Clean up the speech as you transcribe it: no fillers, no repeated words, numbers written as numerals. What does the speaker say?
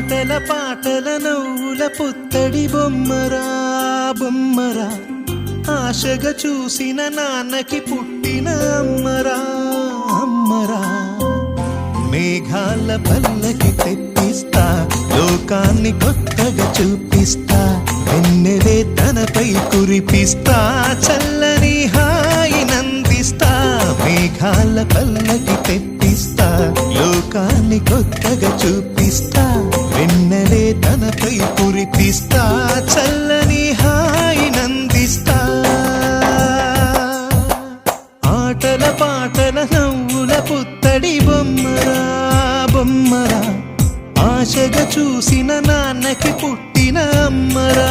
ఆటల పాటల నవ్వుల పుత్తడి బొమ్మరా బొమ్మరా, ఆశగా చూసిన నాన్నకి పుట్టిన అమ్మరా అమ్మరా. మేఘాల పల్లకి తెప్పిస్తా, లోకాన్ని కొత్తగా చూపిస్తా, వెన్నెలే తనపై కురిపిస్తా, చల్లని హాయి నందిస్తా. మేఘాల పల్లకి తెప్పిస్తా, లోకాన్ని కొత్తగా చూపిస్తా, వెన్నెలే తనపై కురిపిస్తా, చల్లని హాయి నందిస్తా. ఆటల పాటల నవ్వుల పుత్తడి బొమ్మరా బొమ్మరా, ఆశగా చూసిన నాన్నకి పుట్టిన అమ్మరా